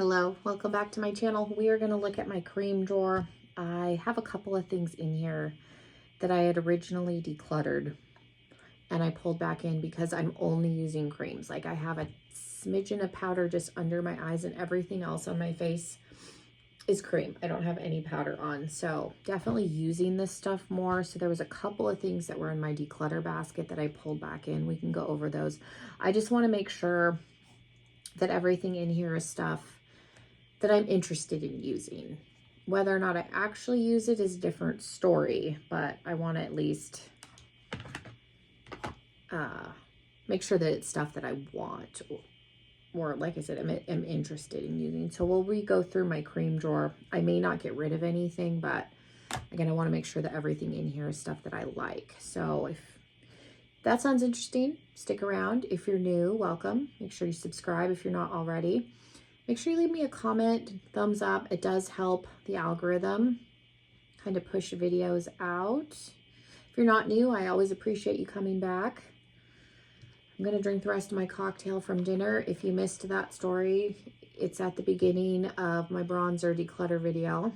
Hello, welcome back to my channel. We are going to look at my cream drawer. I have a couple of things in here that I had originally decluttered and I pulled back in because I'm only using creams. Like I have a smidgen of powder just under my eyes and everything else on my face is cream. I don't have any powder on. So definitely using this stuff more. So there was a couple of things that were in my declutter basket that I pulled back in. We can go over those. I just want to make sure that everything in here is stuff that I'm interested in using. Whether or not I actually use it is a different story, but I want to at least make sure that it's stuff that I want or like I said, I'm interested in using. So will we go through my cream drawer? I may not get rid of anything, but again, I want to make sure that everything in here is stuff that I like. So if that sounds interesting, stick around. If you're new, welcome. Make sure you subscribe if you're not already. Make sure you leave me a comment, thumbs up. It does help the algorithm kind of push videos out. If you're not new, I always appreciate you coming back. I'm going to drink the rest of my cocktail from dinner. If you missed that story, it's at the beginning of my bronzer declutter video.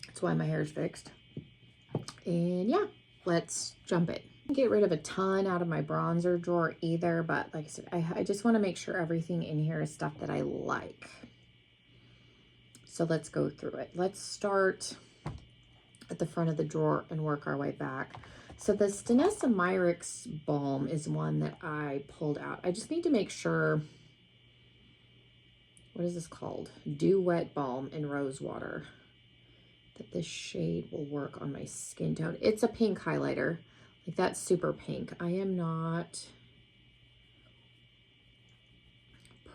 That's why my hair is fixed. And yeah, let's jump it. Get rid of a ton out of my bronzer drawer either, but like I said, I just want to make sure everything in here is stuff that I like. So let's go through it. Let's start at the front of the drawer and work our way back. So this Myrick's balm is one that I pulled out. I just need to make sure, what is this called? Dew Wet Balm in Rose Water. That this shade will work on my skin tone. It's a pink highlighter. Like that's super pink. I am not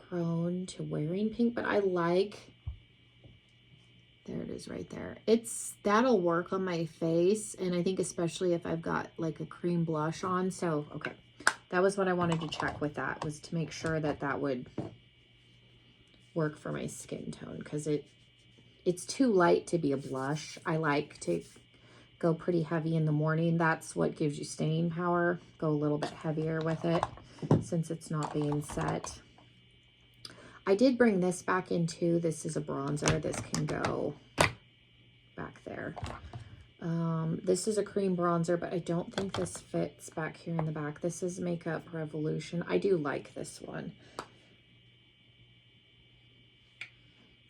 prone to wearing pink, but I like, there it is right there. That'll work on my face. And I think especially if I've got like a cream blush on. So, okay. That was what I wanted to check with that, was to make sure that that would work for my skin tone. Because it's too light to be a blush. I like to go pretty heavy in the morning. That's what gives you staying power. Go a little bit heavier with it since it's not being set. I did bring this back in too. This is a bronzer. This can go back there. This is a cream bronzer, but I don't think this fits back here in the back. This is Makeup Revolution. I do like this one.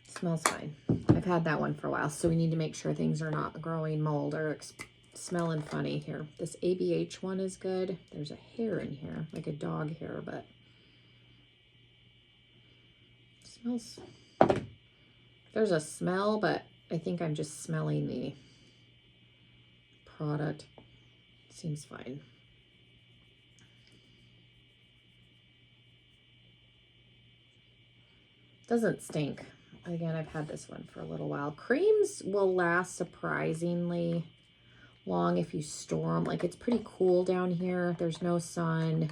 Smells fine. I've had that one for a while, so we need to make sure things are not growing mold or smelling funny here. This ABH one is good. There's a hair in here, like a dog hair, but it smells. There's a smell, but I think I'm just smelling the product. Seems fine. Doesn't stink. Again, I've had this one for a little while. Creams will last surprisingly long if you store them. Like it's pretty cool down here. There's no sun.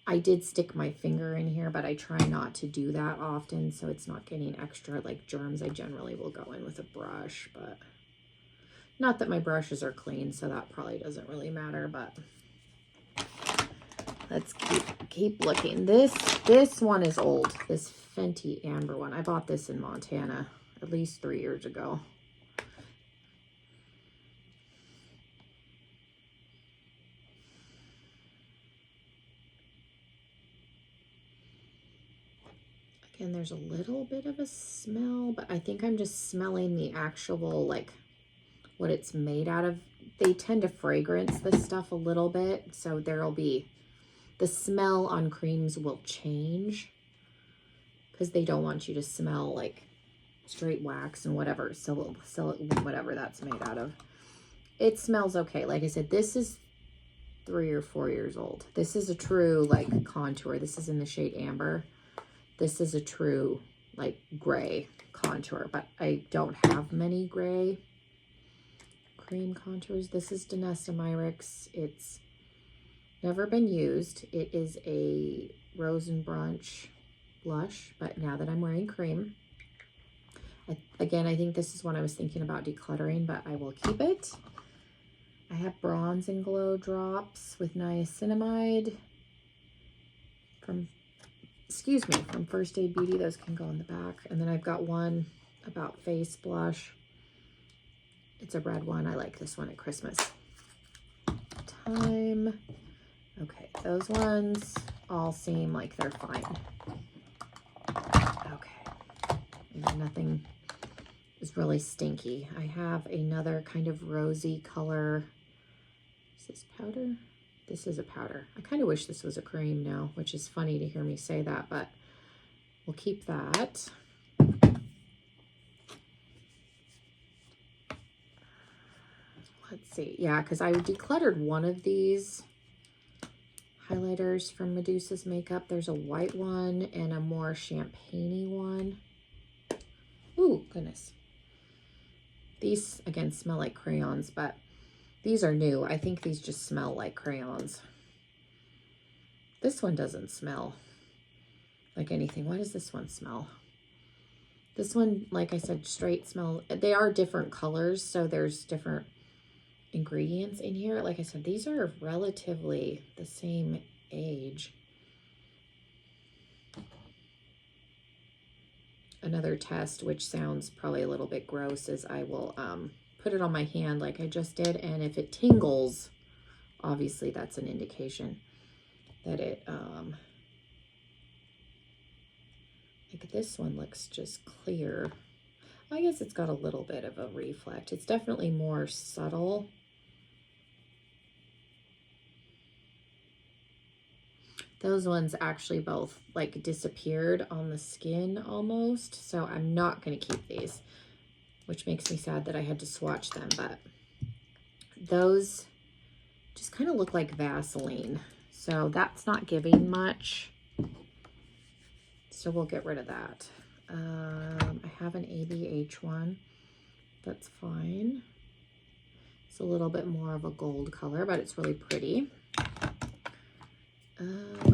I did stick my finger in here, but I try not to do that often so it's not getting extra like germs. I generally will go in with a brush, but not that my brushes are clean, so that probably doesn't really matter, but let's keep looking. This one is old. This Fenty Amber one. I bought this in Montana at least 3 years ago. Again, there's a little bit of a smell, but I think I'm just smelling the actual, like, what it's made out of. They tend to fragrance this stuff a little bit, so there'll be, the smell on creams will change because they don't want you to smell like straight wax and whatever, so whatever that's made out of. It smells okay. Like I said, this is 3 or 4 years old. This is a true like contour. This is in the shade Amber. This is a true like gray contour, but I don't have many gray cream contours. This is Myrick's. It's never been used. It is a Rose and Brunch blush, but now that I'm wearing cream, again, I think this is one I was thinking about decluttering, but I will keep it. I have Bronze and Glow drops with niacinamide from excuse me, from First Aid Beauty. Those can go in the back. And then I've got one about face blush. It's a red one. I like this one at Christmas time. Okay, those ones all seem like they're fine. Okay, and nothing is really stinky. I have another kind of rosy color. Is this powder? This is a powder. I kind of wish this was a cream now, which is funny to hear me say that, but we'll keep that. Let's see. Yeah, because I decluttered one of these highlighters from Medusa's Makeup. There's a white one and a more champagne-y one. Ooh, goodness. These, again, smell like crayons, but these are new. I think these just smell like crayons. This one doesn't smell like anything. What does this one smell? This one, like I said, straight smell. They are different colors, so there's different ingredients in here. Like I said, these are relatively the same age. Another test, which sounds probably a little bit gross, is I will put it on my hand like I just did, and if it tingles, obviously that's an indication that it like this one looks just clear. I guess it's got a little bit of a reflect. It's definitely more subtle. Those ones actually both like disappeared on the skin almost, so I'm not going to keep these, which makes me sad that I had to swatch them, but those just kind of look like Vaseline, so that's not giving much, so we'll get rid of that. I have an ABH one. That's fine. It's a little bit more of a gold color, but it's really pretty.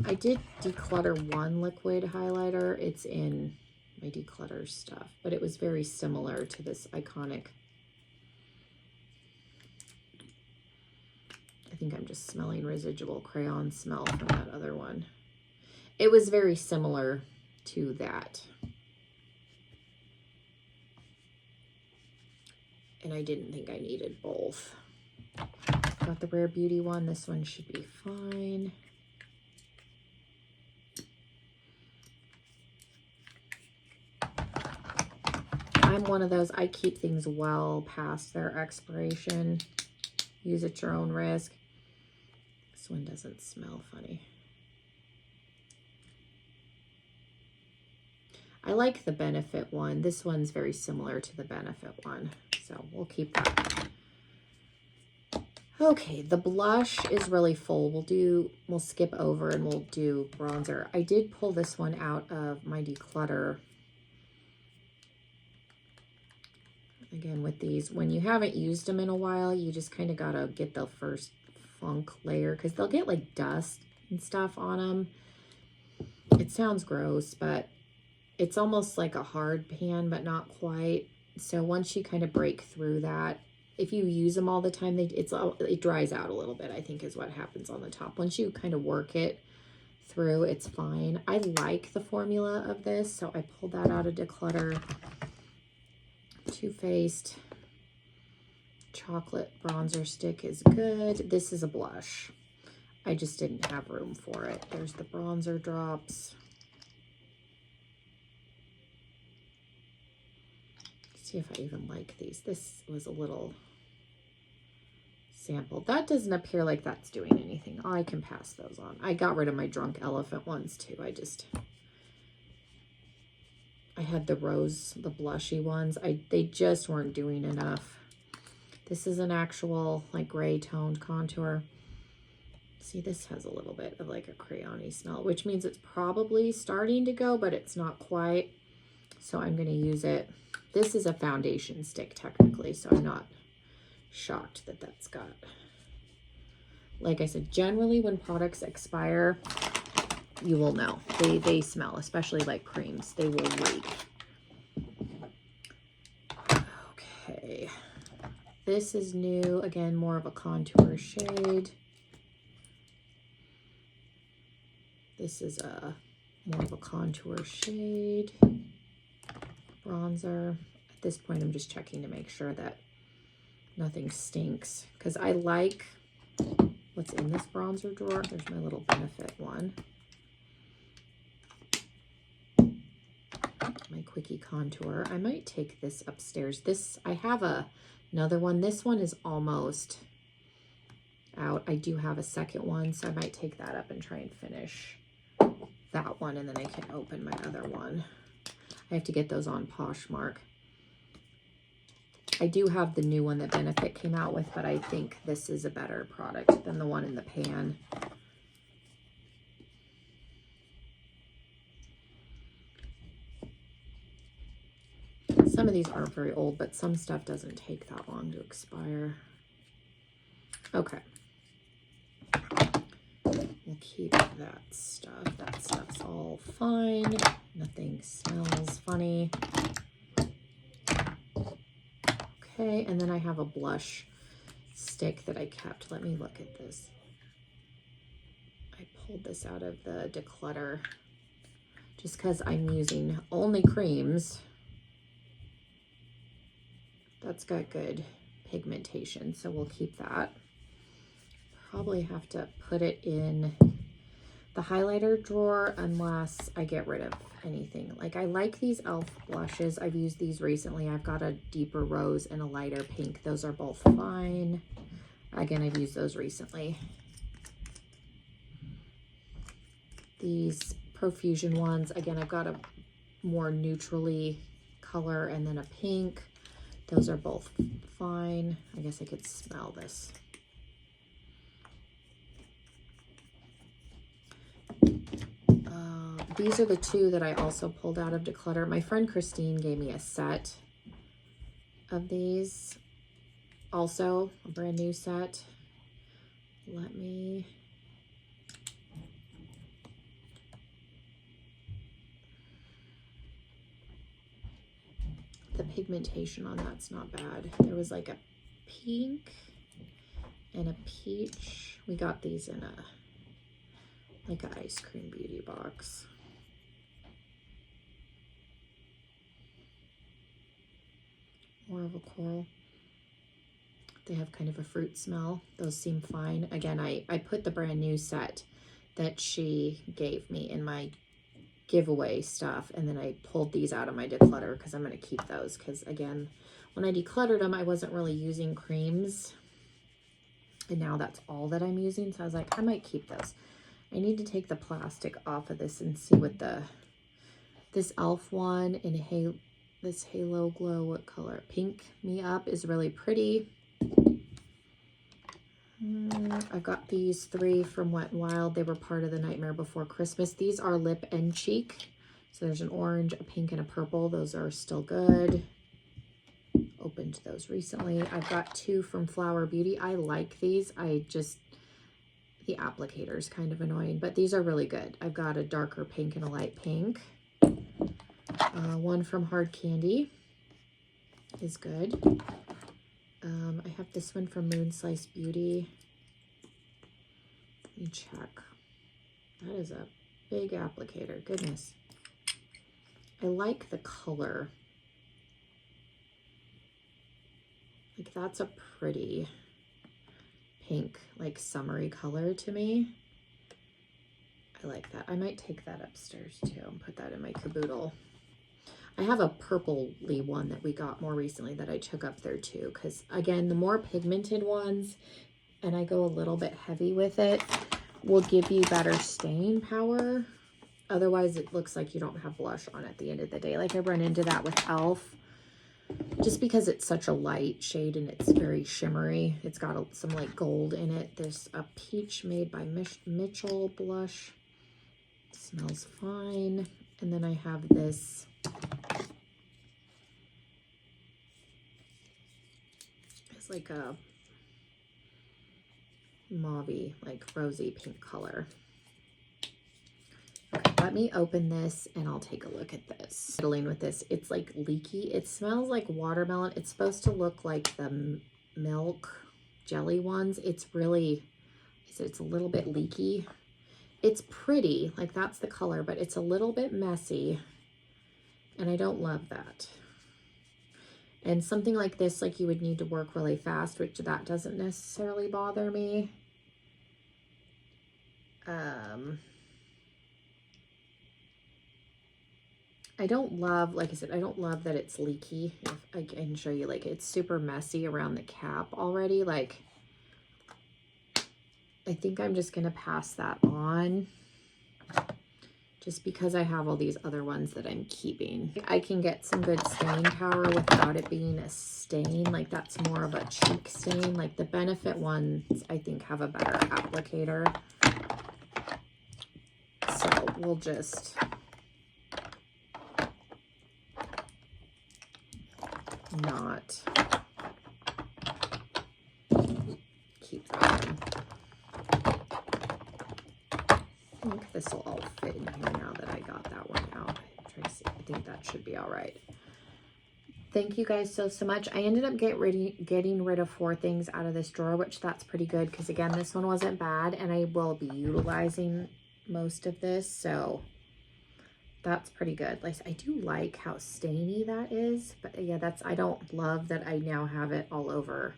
I did declutter one liquid highlighter. It's in my declutter stuff, but it was very similar to this iconic. I think I'm just smelling residual crayon smell from that other one. It was very similar to that. And I didn't think I needed both. Got the Rare Beauty one. This one should be fine. I'm one of those, I keep things well past their expiration. Use at your own risk. This one doesn't smell funny. I like the Benefit one. This one's very similar to the Benefit one, so we'll keep that. Okay, the blush is really full. We'll skip over and we'll do bronzer. I did pull this one out of my declutter. Again, with these, when you haven't used them in a while, you just kind of gotta get the first funk layer because they'll get like dust and stuff on them. It sounds gross, but it's almost like a hard pan, but not quite. So once you kind of break through that, if you use them all the time, it dries out a little bit, I think is what happens on the top. Once you kind of work it through, it's fine. I like the formula of this, so I pulled that out of declutter. Too Faced chocolate bronzer stick is good. This is a blush. I just didn't have room for it. There's the bronzer drops. Let's see if I even like these. This was a little sample. That doesn't appear like that's doing anything. I can pass those on. I got rid of my Drunk Elephant ones too. I had the rose, the blushy ones. They just weren't doing enough. This is an actual like gray toned contour. See, this has a little bit of like a crayon-y smell, which means it's probably starting to go, but it's not quite. So I'm going to use it. This is a foundation stick technically, so I'm not shocked that that's got. Like I said, generally when products expire, you will know. They smell, especially like creams. They will leak. Okay. This is new. Again, more of a contour shade. This is a more of a contour shade. Bronzer. At this point, I'm just checking to make sure that nothing stinks, because I like what's in this bronzer drawer. There's my little Benefit one. My quickie contour. I might take this upstairs. This, I have another one. This one is almost out. I do have a second one, so I might take that up and try and finish that one, and then I can open my other one. I have to get those on Poshmark. I do have the new one that Benefit came out with, but I think this is a better product than the one in the pan. Some of these aren't very old, but some stuff doesn't take that long to expire. Okay. We'll keep that stuff. That stuff's all fine. Nothing smells funny. Okay, and then I have a blush stick that I kept. Let me look at this. I pulled this out of the Declutter just because I'm using only creams. That's got good pigmentation, so we'll keep that. Probably have to put it in the highlighter drawer unless I get rid of anything. Like, I like these e.l.f. blushes. I've used these recently. I've got a deeper rose and a lighter pink. Those are both fine. Again, I've used those recently. These Profusion ones, again, I've got a more neutrally color and then a pink. Those are both fine. I guess I could smell this. These are the two that I also pulled out of Declutter. My friend Christine gave me a set of these. Also, a brand new set. Let me... The pigmentation on that's not bad. There was like a pink and a peach. We got these in a like an ice cream beauty box. More of a coral. They have kind of a fruit smell. Those seem fine. Again, I put the brand new set that she gave me in my giveaway stuff, and then I pulled these out of my declutter because I'm going to keep those, because again, when I decluttered them, I wasn't really using creams, and now that's all that I'm using, so I was like, I might keep those. I need to take the plastic off of this and see what this e.l.f. one in this Halo Glow, what color? Pink Me Up is really pretty. I've got these three from Wet n Wild. They were part of the Nightmare Before Christmas. These are lip and cheek. So there's an orange, a pink, and a purple. Those are still good. Opened those recently. I've got two from Flower Beauty. I like these. The applicator is kind of annoying, but these are really good. I've got a darker pink and a light pink. One from Hard Candy is good. I have this one from Moon Slice Beauty. Let me check. That is a big applicator. Goodness. I like the color. Like, that's a pretty pink, like summery color to me. I like that. I might take that upstairs too and put that in my caboodle. I have a purpley one that we got more recently that I took up there too, because again, the more pigmented ones, and I go a little bit heavy with it, will give you better staying power. Otherwise, it looks like you don't have blush on at the end of the day. Like, I run into that with e.l.f. just because it's such a light shade and it's very shimmery. It's got some like gold in it. There's a peach made by Mitchell blush. Smells fine. And then I have this it's like a mauvey, like rosy pink color. Okay, let me open this and I'll take a look at this. Fiddling with this, it's like leaky. It smells like watermelon. It's supposed to look like the milk jelly ones. It's really, it's a little bit leaky. it's pretty, like that's the color, but it's a little bit messy, and I don't love that. And something like this, like you would need to work really fast, which that doesn't necessarily bother me. I don't love, like I said, I don't love that it's leaky. If I can show you, like it's super messy around the cap already. Like, I think I'm just going to pass that on just because I have all these other ones that I'm keeping. I can get some good stain power without it being a stain. Like that's more of a cheek stain. Like the Benefit ones, I think, have a better applicator. So we'll just not keep that in. I think this will all fit in here now that I got that one out. I'm trying to see. I think that should be all right. Thank you guys so much. I ended up getting rid of 4 things out of this drawer, which that's pretty good because again, this one wasn't bad and I will be utilizing most of this, so that's pretty good. Like, I do like how stainy that is, but yeah, I don't love that I now have it all over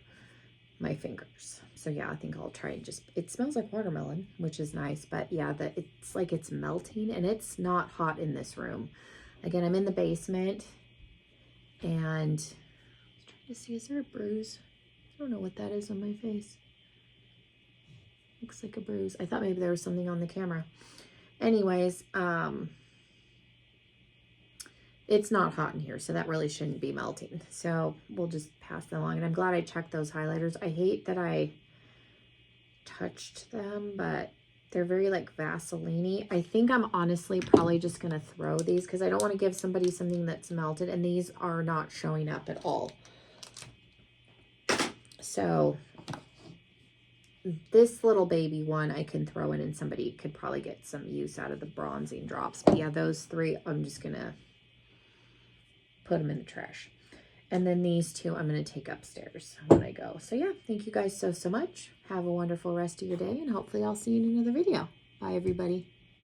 my fingers. So yeah, I think I'll try and just, it smells like watermelon, which is nice, but yeah, it's like it's melting and it's not hot in this room. Again, I'm in the basement and I was trying to see, is there a bruise? I don't know what that is on my face. Looks like a bruise. I thought maybe there was something on the camera. Anyways, it's not hot in here, so that really shouldn't be melting. So we'll just pass that along. And I'm glad I checked those highlighters. I hate that I touched them, but they're very like Vaseline-y. I think I'm honestly probably just going to throw these because I don't want to give somebody something that's melted, and these are not showing up at all. So this little baby one I can throw in and somebody could probably get some use out of the bronzing drops. But yeah, those 3, I'm just going to put them in the trash. And then these 2 I'm going to take upstairs when I go. So yeah, thank you guys so much. Have a wonderful rest of your day, and hopefully I'll see you in another video. Bye, everybody.